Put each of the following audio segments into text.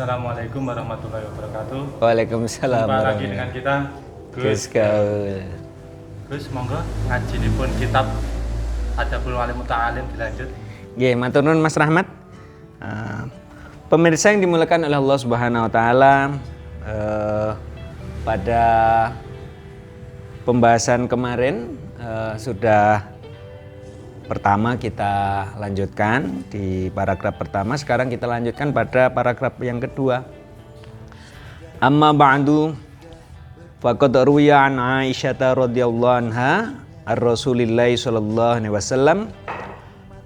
Assalamualaikum warahmatullahi wabarakatuh. Waalaikumsalam Jumpa lagi dengan kita Gus Gaul. Gus, monggo ngajinipun kitab Adabul Alim Muta'alim dilanjut. Nggih, matur nuwun Mas Rahmat. Pemirsa yang dimuliakan oleh Allah Subhanahu wa taala, pada pembahasan kemarin sudah pertama kita lanjutkan di paragraf pertama, sekarang kita lanjutkan pada paragraf yang kedua. Amma ba'du faqad ruwiya an Aisyah radhiyallahu anha ar-Rasulillahi sallallahu alaihi wasallam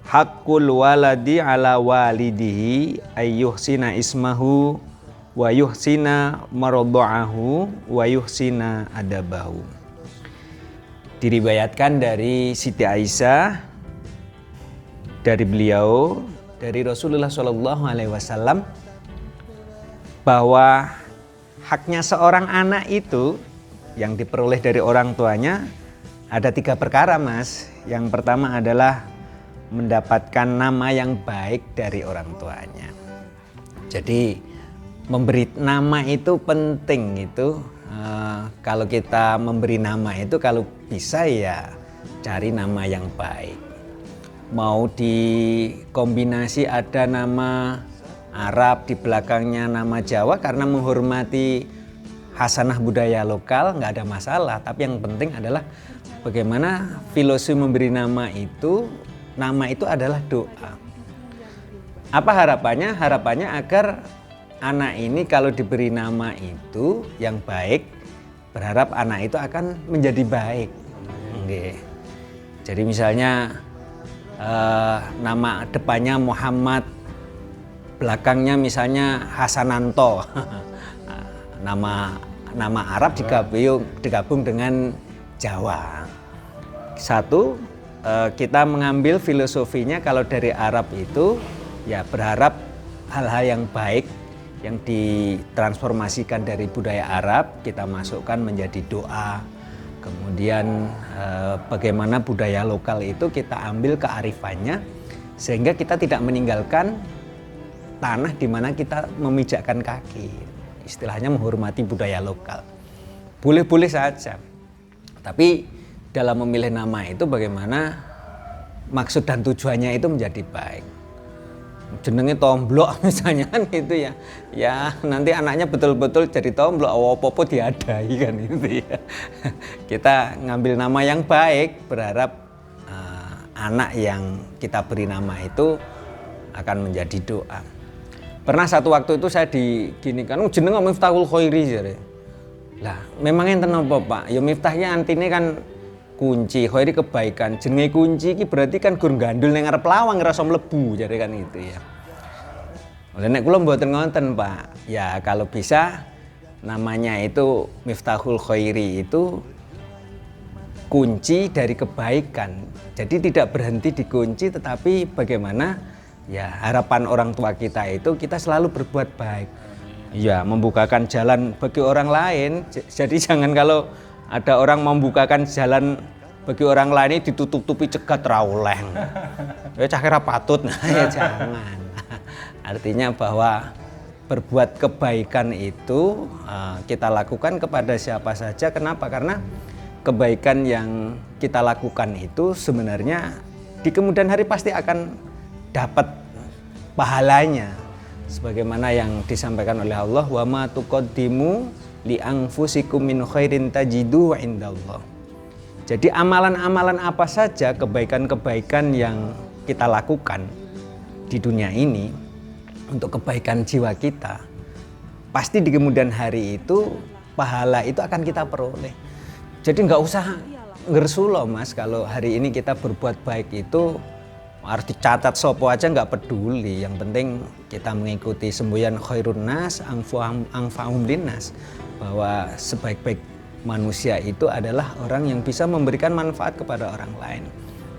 haqqul waladi ala walidihi ayyuhsina ismahu wa yuhsina maradha'ahu wa yuhsina adabahu. Diriwayatkan dari Siti Aisyah dari beliau, dari Rasulullah Shallallahu Alaihi Wasallam, bahwa haknya seorang anak itu yang diperoleh dari orang tuanya ada 3 perkara, Mas. Yang pertama adalah mendapatkan nama yang baik dari orang tuanya. Jadi memberi nama itu penting itu. Kalau kita memberi nama itu, kalau bisa ya cari nama yang baik. Mau dikombinasi ada nama Arab di belakangnya nama Jawa karena menghormati hasanah budaya lokal, nggak ada masalah. Tapi yang penting adalah bagaimana filosofi memberi nama itu adalah doa. Apa harapannya? Harapannya agar anak ini kalau diberi nama itu yang baik, berharap anak itu akan menjadi baik. Oke. Jadi misalnya nama depannya Muhammad, belakangnya misalnya Hasananto. nama Arab digabung dengan Jawa. Satu, kita mengambil filosofinya kalau dari Arab itu ya berharap hal-hal yang baik yang ditransformasikan dari budaya Arab kita masukkan menjadi doa. Kemudian bagaimana budaya lokal itu kita ambil kearifannya sehingga kita tidak meninggalkan tanah di mana kita memijakkan kaki. Istilahnya menghormati budaya lokal. Boleh-boleh saja. Tapi dalam memilih nama itu bagaimana maksud dan tujuannya itu menjadi baik. Jenenge Tomblok misalnya kan itu ya. Ya nanti anaknya betul-betul jadi Tomblok, apa-apa diadai kan itu ya. Kita ngambil nama yang baik, berharap anak yang kita beri nama itu akan menjadi doa. Pernah satu waktu itu saya diginikan, jenenge Miftahul Khairi jare. Lah, memang enten apa, Pak? Ya miftahnya antine kan kunci, khairi kebaikan. Jenenge kunci iki berarti kan gur gandul ning arep lawang ngrasa mlebu jare kan itu ya. Oleh nek kula mboten ngonten, Pak. Ya kalau bisa namanya itu Miftahul Khairi itu kunci dari kebaikan. Jadi tidak berhenti di kunci tetapi bagaimana ya harapan orang tua kita itu kita selalu berbuat baik. Ya, membukakan jalan bagi orang lain. Jadi jangan kalau ada orang membukakan jalan bagi orang lain ditutup-tutupi cegat rauleng. Ya cah kira patut. Nah, ya jangan. Artinya bahwa berbuat kebaikan itu kita lakukan kepada siapa saja. Kenapa? Karena kebaikan yang kita lakukan itu sebenarnya di kemudian hari pasti akan dapat pahalanya. Sebagaimana yang disampaikan oleh Allah, wa ma tuqaddimu li anfusikum min khairin tajidu indallah. Jadi amalan-amalan apa saja, kebaikan-kebaikan yang kita lakukan di dunia ini untuk kebaikan jiwa kita, pasti di kemudian hari itu pahala itu akan kita peroleh. Jadi nggak usah ngersulo, Mas, kalau hari ini kita berbuat baik itu harus dicatat sopo aja nggak peduli. Yang penting kita mengikuti semboyan khairun nas anfa'uhum linnas, bahwa sebaik-baik manusia itu adalah orang yang bisa memberikan manfaat kepada orang lain.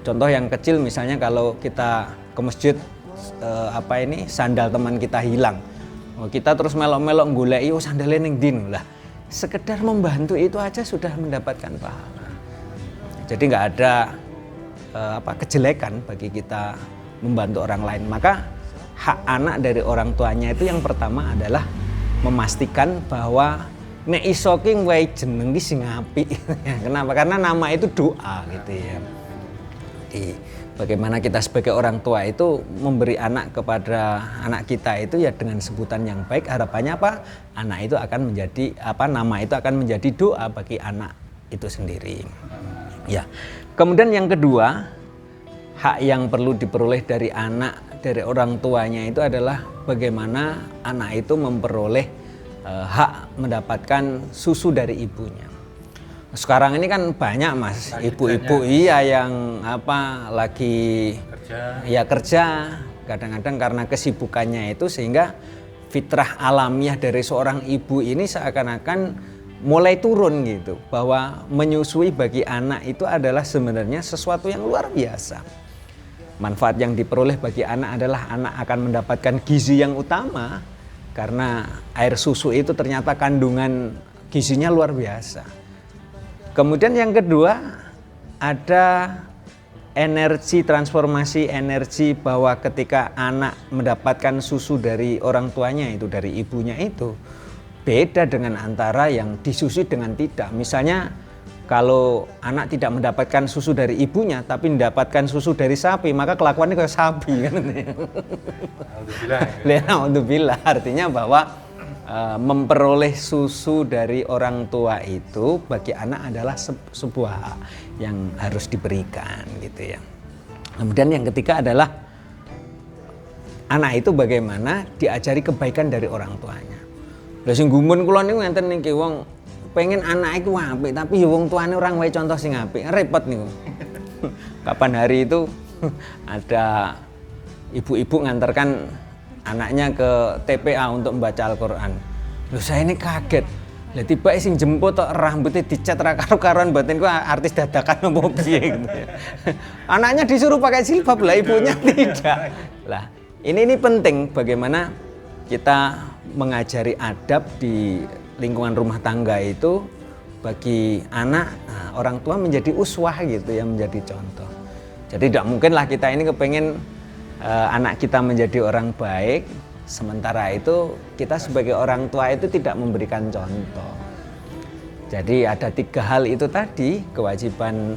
Contoh yang kecil misalnya kalau kita ke masjid sandal teman kita hilang. Kita terus melok-melok goleki sandale ning ndi lah. Sekedar membantu itu aja sudah mendapatkan pahala. Jadi nggak ada kejelekan bagi kita membantu orang lain. Maka hak anak dari orang tuanya itu yang pertama adalah memastikan bahwa nek iso ki wae jeneng ki sing apik. Kenapa? Karena nama itu doa gitu ya. Jadi bagaimana kita sebagai orang tua itu memberi anak kepada anak kita itu ya dengan sebutan yang baik, harapannya apa? Anak itu akan menjadi nama itu akan menjadi doa bagi anak itu sendiri. Ya. Kemudian yang kedua, hak yang perlu diperoleh dari anak dari orang tuanya itu adalah bagaimana anak itu memperoleh hak mendapatkan susu dari ibunya. Sekarang ini kan banyak Mas, ibu-ibu yang lagi kerja, kadang-kadang karena kesibukannya itu sehingga fitrah alamiah dari seorang ibu ini seakan-akan mulai turun gitu, bahwa menyusui bagi anak itu adalah sebenarnya sesuatu yang luar biasa. Manfaat yang diperoleh bagi anak adalah anak akan mendapatkan gizi yang utama. Karena air susu itu ternyata kandungan gizinya luar biasa. Kemudian yang kedua ada transformasi energi bahwa ketika anak mendapatkan susu dari orang tuanya itu, dari ibunya itu, beda dengan antara yang disusui dengan tidak. Misalnya kalau anak tidak mendapatkan susu dari ibunya tapi mendapatkan susu dari sapi, maka kelakuannya kayak sapi kan. Alhamdulillah, artinya bahwa memperoleh susu dari orang tua itu bagi anak adalah sebuah hak yang harus diberikan gitu ya. Kemudian yang ketiga adalah anak itu bagaimana diajari kebaikan dari orang tuanya. Lha sing gumun kula niku ngenten niki wong pengen anak iku apik tapi ya wong tuane orang wae contoh sing apik, repot niku. Kapan hari itu ada ibu-ibu ngantarkan anaknya ke TPA untuk membaca Al-Qur'an. Loh saya ini kaget. Lah tiba sing jemput tok rambutnya dicat ra karo-karuan batin ku artis dadakan opo piye gitu ya. Anaknya disuruh pakai jilbab lah, ibunya tidak. Lah, ini penting bagaimana kita mengajari adab di lingkungan rumah tangga itu bagi anak, orang tua menjadi uswah gitu ya, menjadi contoh. Jadi tidak mungkinlah kita ini kepengen anak kita menjadi orang baik, sementara itu kita sebagai orang tua itu tidak memberikan contoh. Jadi ada 3 hal itu tadi, kewajiban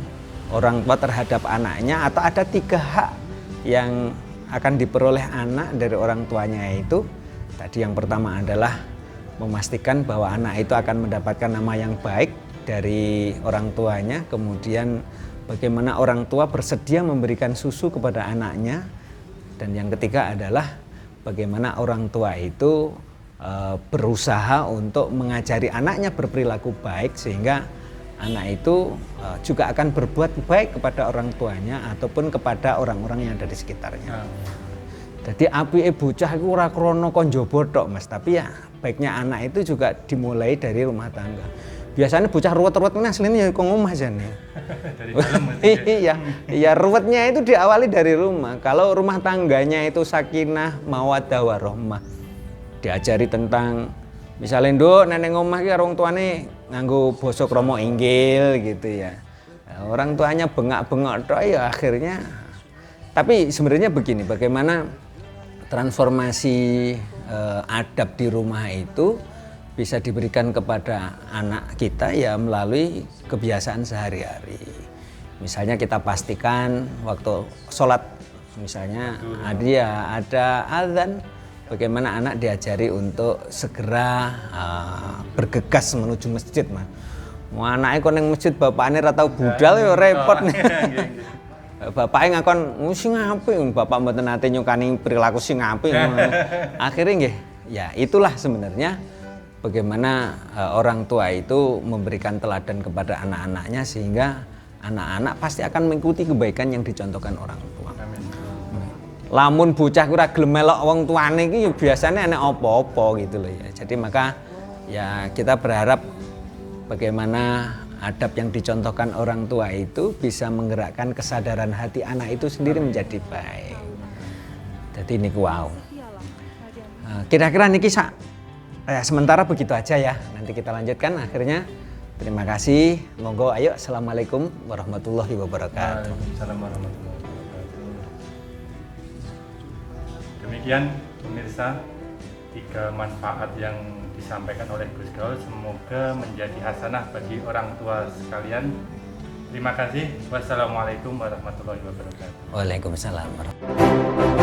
orang tua terhadap anaknya, atau ada 3 hak yang akan diperoleh anak dari orang tuanya itu. Tadi yang pertama adalah memastikan bahwa anak itu akan mendapatkan nama yang baik dari orang tuanya. Kemudian bagaimana orang tua bersedia memberikan susu kepada anaknya. Dan yang ketiga adalah bagaimana orang tua itu berusaha untuk mengajari anaknya berperilaku baik sehingga anak itu juga akan berbuat baik kepada orang tuanya ataupun kepada orang-orang yang ada di sekitarnya. Jadi apike bocah iku ora krana kon njaba tok Mas, tapi ya baiknya anak itu juga dimulai dari rumah tangga. Biasanya bocah ruwet-ruwet ini aslinya ya kok ngomah jane. Dari dalam iya ruwetnya itu diawali dari rumah. Kalau rumah tangganya itu sakinah, mawaddah warahmah. Diajari tentang misalnya nduk nenek omah ki karo wong tuane nganggo basa krama inggil gitu ya. Nah, orang tuanya bengak-bengok tok ya akhirnya. Tapi sebenarnya begini, bagaimana transformasi adab di rumah itu bisa diberikan kepada anak kita ya melalui kebiasaan sehari-hari. Misalnya kita pastikan waktu sholat, misalnya ada azan, bagaimana anak diajari untuk segera bergegas menuju masjid, Mas. Mau anaknya kok nang masjid bapaknya ora tau budal ya repot nih. Bapaknya ngakon sing apik, bapak mboten nate nyukani perilaku sing apik. Akhirnya nggih, ya itulah sebenarnya bagaimana orang tua itu memberikan teladan kepada anak-anaknya sehingga anak-anak pasti akan mengikuti kebaikan yang dicontohkan orang tua. Lamun bocah ora gelem melok wong tuane iki ya biasane enek apa-apa gitu loh ya. Jadi maka ya kita berharap bagaimana adab yang dicontohkan orang tua itu bisa menggerakkan kesadaran hati anak itu sendiri menjadi baik. Jadi ini wow. Kira-kira niki sementara begitu aja ya. Nanti kita lanjutkan akhirnya. Terima kasih. Monggo ayo. Assalamualaikum warahmatullahi wabarakatuh. Waalaikumsalam warahmatullahi wabarakatuh. Demikian pemirsa, 3 manfaat yang disampaikan oleh Gus Gaul semoga menjadi hasanah bagi orang tua sekalian. Terima kasih. Wassalamualaikum warahmatullahi wabarakatuh. Waalaikumsalam warahmatullahi wabarakatuh.